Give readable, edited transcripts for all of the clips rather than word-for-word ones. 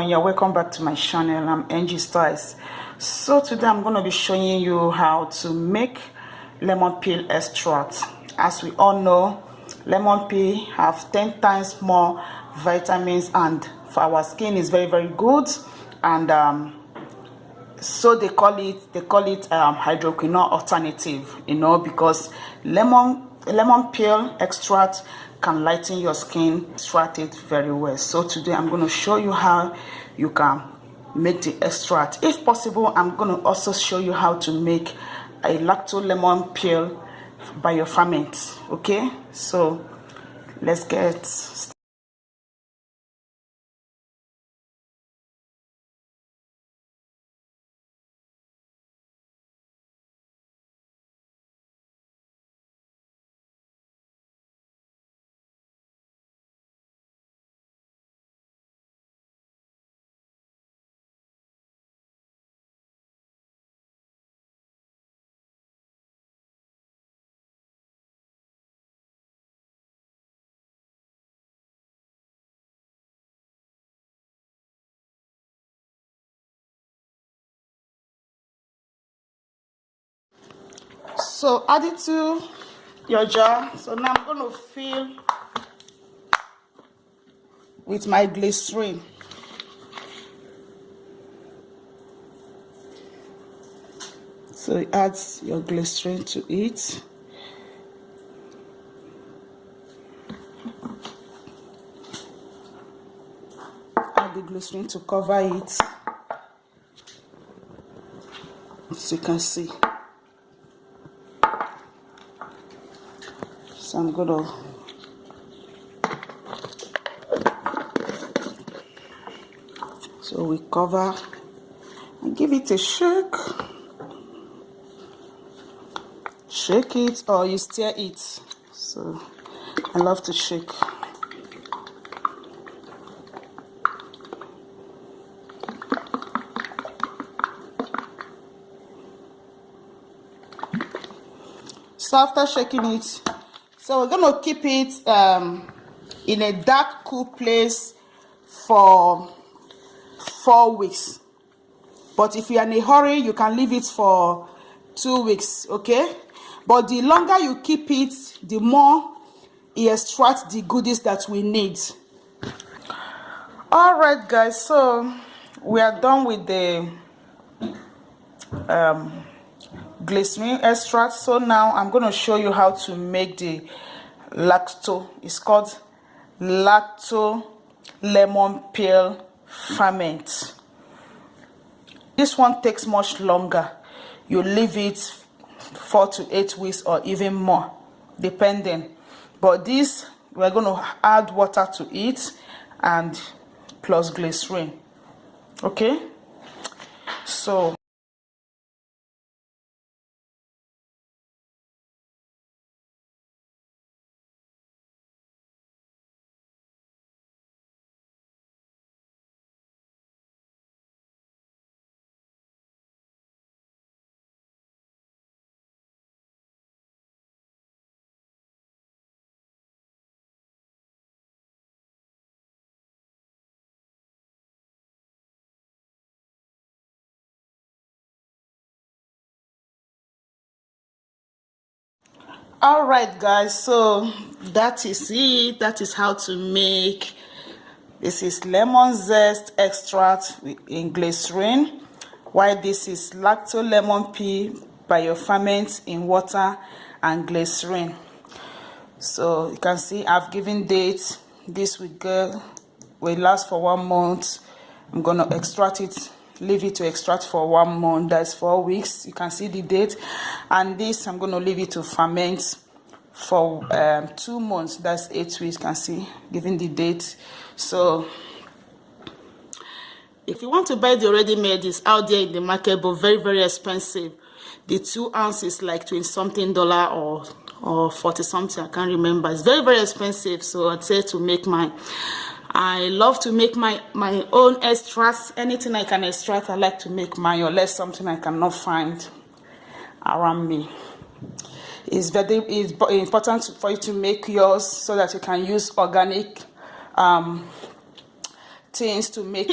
everyone, you're welcome back to my channel. I'm Angie Styles. So today I'm going to be showing you how to make lemon peel extract. As we all know, lemon peel have 10 times more vitamins and for our skin is very good, and so they call it hydroquinone alternative, you know, because lemon peel extract can lighten your skin, extract it very well. So today I'm going to show you how you can make the extract. If possible, I'm going to also show you how to make a lacto lemon peel bioferment. Okay, so let's get started. So add it to your jar. So now I'm going to fill with my glycerin. So it adds your glycerin to it. Add the glycerin to cover it, as you can see. So I'm gonna we cover and give it a shake. Shake it or you stir it. So I love to shake. So after shaking it, so we're going to keep it in a dark, cool place for 4 weeks. But if you're in a hurry, you can leave it for 2 weeks, okay? But the longer you keep it, the more it extracts the goodies that we need. All right, guys, so we are done with the glycerin extract. So now I'm going to show you how to make the lacto. It's called lacto lemon peel ferment. This one takes much longer. You leave it 4 to 8 weeks or even more, depending. But this, we're going to add water to it and plus glycerin. Okay, so all right, guys, so that is it. That is how to make. This is lemon zest extract in glycerin, while this is lacto lemon peel bioferment in water and glycerin. So you can see I've given dates. This will last for 1 month. I'm gonna extract it, leave it to extract for 1 month. That's 4 weeks. You can see the date. And this I'm gonna leave it to ferment for 2 months. That's 8 weeks. You can see, given the date. So if you want to buy the already made, it's out there in the market, but very expensive. The 2 ounce is like $20-something or 40-something. I can't remember. It's very expensive. So I'd say to make mine. I love to make my own extracts. Anything I can extract, I like to make mine, unless something I cannot find around me. It's very important for you to make yours so that you can use organic things to make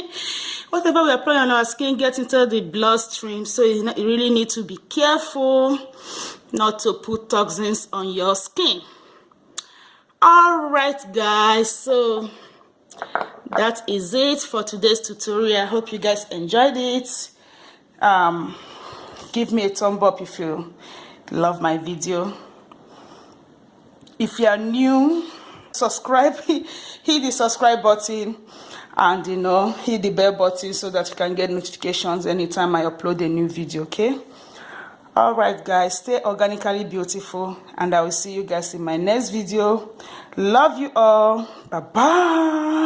whatever we apply on our skin get into the bloodstream. So you really need to be careful not to put toxins on your skin. All right, guys, so that is it for today's tutorial. I hope you guys enjoyed it. Give me a thumb up if you love my video. If you are new, subscribe, hit the subscribe button, and hit the bell button so that you can get notifications anytime I upload a new video. Okay, all right, guys, stay organically beautiful, and I will see you guys in my next video. Love you all. Bye bye.